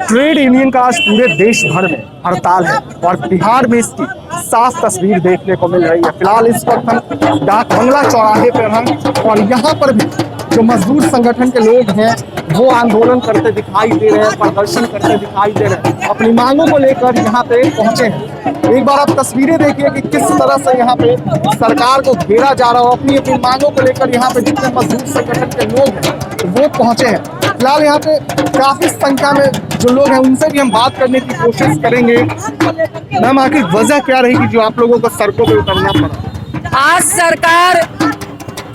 Trade union का आज पूरे देश भर में हड़ताल है और बिहार में इसकी साफ तस्वीर देखने को मिल रही है। फिलहाल इस वक्त हम डाक बंगला चौराहे पर हैं और यहाँ पर भी जो मजदूर संगठन के लोग हैं वो आंदोलन करते दिखाई दे रहे हैं, प्रदर्शन करते दिखाई दे रहे हैं, अपनी मांगों को लेकर यहाँ पे पहुंचे हैं। एक बार आप तस्वीरें देखिए कि किस तरह से यहाँ पे सरकार को घेरा जा रहा हो। अपनी अपनी मांगों को लेकर यहाँ पे जितने मजदूर संगठन के लोग हैं वो पहुंचे हैं। फिलहाल यहाँ पे काफी संख्या में जो लोग हैं उनसे भी हम बात करने की कोशिश करेंगे। मैम, आखिर वजह क्या रहेगी जो आप लोगों को सड़कों पर उतरना पड़ा? आज सरकार,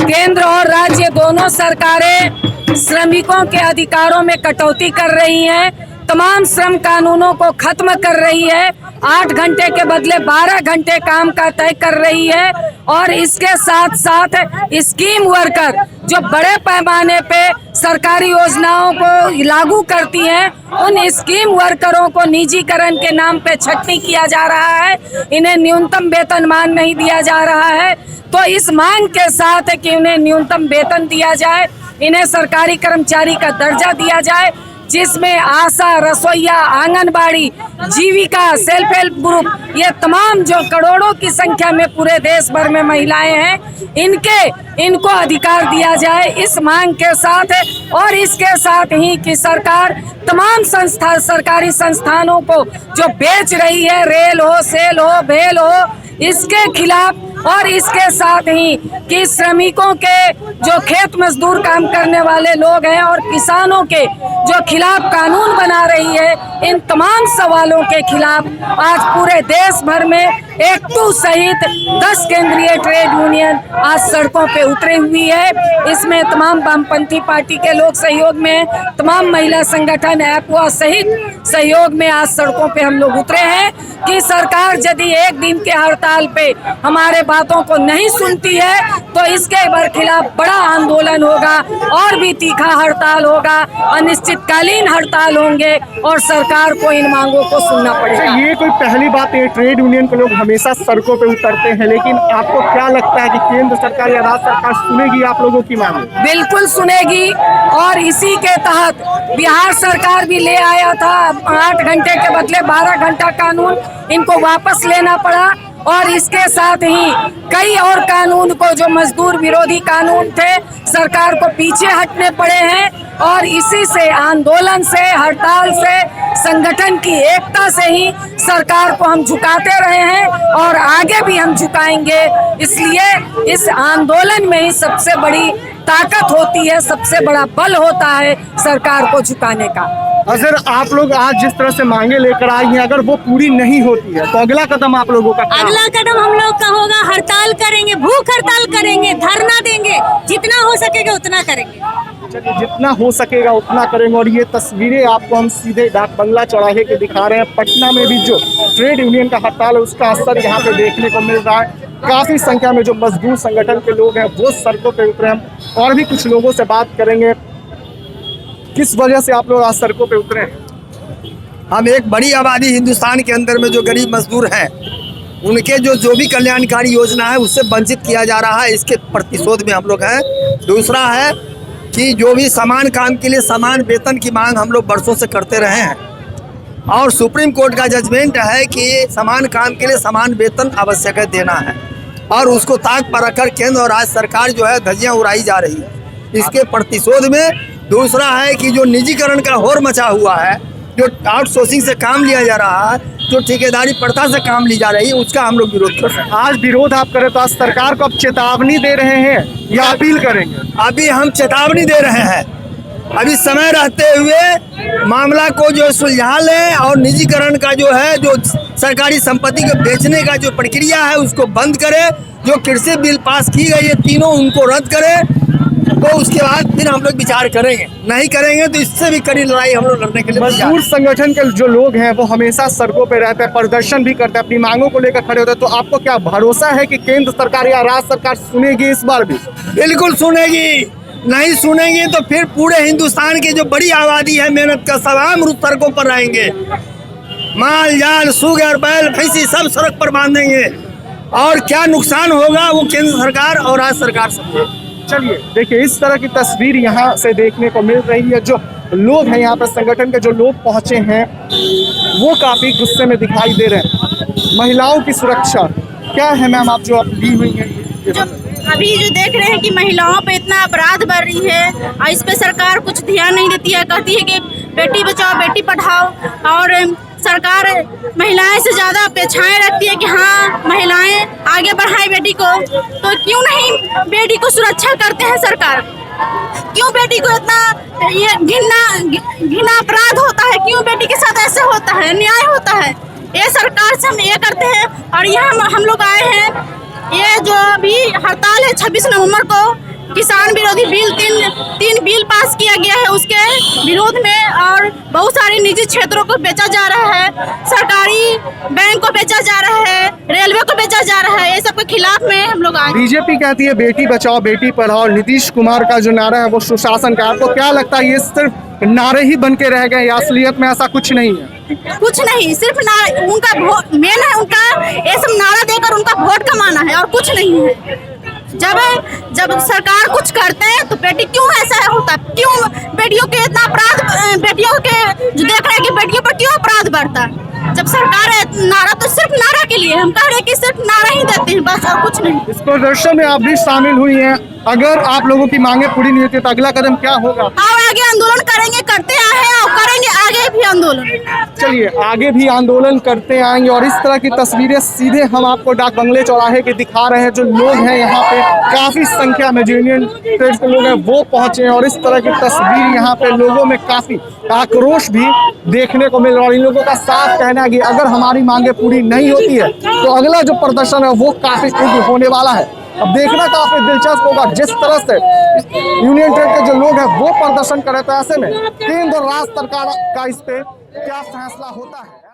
केंद्र और राज्य दोनों सरकारें श्रमिकों के अधिकारों में कटौती कर रही हैं, तमाम श्रम कानूनों को खत्म कर रही है, 8 घंटे के बदले 12 घंटे काम का तय कर रही है और इसके साथ साथ स्कीम वर्कर जो बड़े पैमाने पे सरकारी योजनाओं को लागू करती हैं, उन स्कीम वर्करों को निजीकरण के नाम पे छटनी किया जा रहा है, इन्हें न्यूनतम वेतनमान नहीं दिया जा रहा है। तो इस मांग के साथ कि उन्हें न्यूनतम वेतन दिया जाए, इन्हें सरकारी कर्मचारी का दर्जा दिया जाए, जिसमें आशा, रसोईया, आंगनबाड़ी, जीविका, सेल्फ हेल्प ग्रुप, ये तमाम जो करोड़ों की संख्या में पूरे देश भर में महिलाएं हैं, इनको अधिकार दिया जाए इस मांग के साथ। और इसके साथ ही कि सरकार तमाम सरकारी संस्थानों को जो बेच रही है, रेल हो, सेल हो, भेल हो, इसके खिलाफ, और इसके साथ ही कि श्रमिकों के जो खेत मजदूर काम करने वाले लोग हैं और किसानों के जो खिलाफ कानून बना रही है, इन तमाम सवालों के खिलाफ आज पूरे देश भर में एकटू सहित 10 केंद्रीय ट्रेड यूनियन आज सड़कों पे उतरी हुई है। इसमें तमाम वामपंथी पार्टी के लोग सहयोग में, तमाम महिला संगठन एपवा सहित सहयोग में आज सड़कों पे हम लोग उतरे हैं कि सरकार यदि एक दिन के हड़ताल पे हमारे बातों को नहीं सुनती है तो इसके खिलाफ बड़ा आंदोलन होगा और भी तीखा हड़ताल होगा, अनिश्चितकालीन हड़ताल होंगे और सरकार को इन मांगों को सुनना पड़ेगा। ये कोई पहली बात है, ट्रेड यूनियन के लोग हमेशा सड़कों पे उतरते हैं, लेकिन आपको क्या लगता है कि केंद्र सरकार या राज्य सरकार सुनेगी आप लोगों की मांग? बिल्कुल सुनेगी और इसी के तहत बिहार सरकार भी ले आया था 8 घंटे के बदले 12 घंटा कानून, इनको वापस लेना पड़ा। और इसके साथ ही कई और कानून को जो मजदूर विरोधी कानून थे, सरकार को पीछे हटने पड़े हैं और इसी से, आंदोलन से, हड़ताल से, संगठन की एकता से ही सरकार को हम झुकाते रहे हैं और आगे भी हम झुकाएंगे। इसलिए इस आंदोलन में ही सबसे बड़ी ताकत होती है, सबसे बड़ा बल होता है सरकार को झुकाने का। अगर आप लोग आज जिस तरह से मांगे लेकर आई हैं, अगर वो पूरी नहीं होती है तो अगला कदम आप लोगों का क्या? अगला कदम हम लोग का होगा हड़ताल करेंगे, भूख हड़ताल करेंगे, धरना देंगे, जितना हो सकेगा उतना करेंगे। चलिए, जितना हो सकेगा उतना करेंगे। और ये तस्वीरें आपको हम सीधे डाक बंगला चौराहे के दिखा रहे हैं। पटना में भी जो ट्रेड यूनियन का हड़ताल है उसका असर यहाँ पे देखने को मिल रहा है। काफी संख्या में जो मजदूर संगठन के लोग हैं वो सड़कों पे उतरे। हम और भी कुछ लोगों से बात करेंगे, किस वजह से आप लोग आज सड़कों पे उतरे हैं? हम एक बड़ी आबादी हिंदुस्तान के अंदर में जो गरीब मजदूर हैं उनके जो भी कल्याणकारी योजना है उससे वंचित किया जा रहा है, इसके प्रतिशोध में हम लोग हैं। दूसरा है कि जो भी समान काम के लिए समान वेतन की मांग हम लोग बरसों से करते रहे हैं और सुप्रीम कोर्ट का जजमेंट है कि समान काम के लिए समान वेतन आवश्यक है देना है और उसको ताक पर रखकर केंद्र और राज्य सरकार जो है धज्जियां उड़ाई जा रही है, इसके प्रतिशोध में। दूसरा है कि जो निजीकरण का होर मचा हुआ है, जो आउटसोर्सिंग से काम लिया जा रहा है, जो ठेकेदारी प्रथा से काम ली जा रही है, उसका हम लोग विरोध कर रहे हैं। आज विरोध आप करें तो आज सरकार को आप चेतावनी दे रहे हैं या अपील करेंगे? अभी हम चेतावनी दे रहे हैं, अभी समय रहते हुए मामला को जो सुलझा लें और निजीकरण का जो है, जो सरकारी संपत्ति को बेचने का जो प्रक्रिया है उसको बंद करें। जो कृषि बिल पास की गई है तीनों उनको रद्द करें, तो उसके बाद फिर हम लोग विचार करेंगे। नहीं करेंगे तो इससे भी कड़ी लड़ाई हम लोग लड़ने के लिए मजदूर संगठन के जो लोग हैं वो हमेशा सड़कों पे रहते हैं, प्रदर्शन भी करते हैं, अपनी मांगों को लेकर खड़े होते हैं। तो आपको क्या भरोसा है कि केंद्र सरकार या राज्य सरकार सुनेगी इस बार भी? बिल्कुल सुनेगी। नहीं सुनेंगे तो फिर पूरे हिंदुस्तान की जो बड़ी आबादी है मेहनत का तमाम रूप सड़कों पर रहेंगे, माल जाल सुगर बैल भैंसी सब सड़क पर बांधेंगे और क्या नुकसान होगा वो केंद्र सरकार और राज्य सरकार समझे। चलिए देखिए, इस तरह की तस्वीर यहाँ से देखने को मिल रही है। जो लोग हैं यहाँ पर, संगठन के जो लोग पहुंचे हैं वो काफी गुस्से में दिखाई दे रहे हैं। महिलाओं की सुरक्षा क्या है मैम, आप जो ली हुई है? जो अभी जो देख रहे हैं कि महिलाओं पे इतना अपराध बढ़ रही है और इस पे सरकार कुछ ध्यान नहीं देती है। कहती है कि बेटी बचाओ बेटी पढ़ाओ, और सरकार महिलाएं से ज़्यादा अपेक्षाएं रखती है कि हाँ महिलाएं आगे बढ़ाएं बेटी को। तो क्यों नहीं बेटी को सुरक्षा करते हैं सरकार? क्यों बेटी को इतना ये घिना अपराध होता है? क्यों बेटी के साथ ऐसे होता है, अन्याय होता है? ये सरकार से हम ये करते हैं। और ये हम लोग आए हैं, ये जो अभी हड़ताल है 26 नवंबर को, किसान विरोधी बिल तीन बिल पास किया गया है उसके विरोध में, और बहुत सारे निजी क्षेत्रों को बेचा जा रहा है, सरकारी बैंक को बेचा जा रहा है, रेलवे को बेचा जा रहा है। ये सब के खिलाफ में हम लोग आए। बीजेपी कहती है बेटी बचाओ बेटी पढ़ाओ, नीतीश कुमार का जो नारा है वो सुशासन का। आपको क्या लगता है ये सिर्फ नारे ही बन के रह गए या असलियत में ऐसा कुछ नहीं है? कुछ नहीं, सिर्फ उनका मेन है, उनका ये सब नारा देकर उनका वोट कमाना है और कुछ नहीं है। जब सरकार कुछ करते हैं तो बेटी क्यों ऐसा होता है? क्यों बेटियों के इतना अपराध, बेटियों के जो देख रहे हैं कि बेटियों पर क्यों अपराध बढ़ता है? जब सरकार है नारा तो सिर्फ नारा के लिए, हम कह रहे हैं कि सिर्फ नारा ही देते हैं बस, और कुछ नहीं। इस प्रदर्शन में आप भी शामिल हुई हैं, अगर आप लोगों की मांगे पूरी नहीं होती तो अगला कदम क्या होगा? और आगे आंदोलन करेंगे, करते आए हैं और करेंगे आगे भी आंदोलन। चलिए आगे भी आंदोलन करते आएंगे। और इस तरह की तस्वीरें सीधे हम आपको डाक बंगले चौराहे के दिखा रहे हैं। जो लोग हैं यहाँ पे काफी संख्या में, जो यूनियन ट्रेड के लोग हैं वो पहुंचे हैं, और इस तरह की तस्वीर यहाँ पे लोगों में काफी आक्रोश भी देखने को मिल रहा है। और इन लोगों का साफ कहना है कि अगर हमारी मांगे पूरी नहीं होती है तो अगला जो प्रदर्शन है वो काफी उग्र होने वाला है। अब देखना काफी दिलचस्प होगा जिस तरह से यूनियन ट्रेड के जो लोग हैं वो प्रदर्शन करे, तो ऐसे में केंद्र और राज्य सरकार का इस पे क्या फैसला होता है।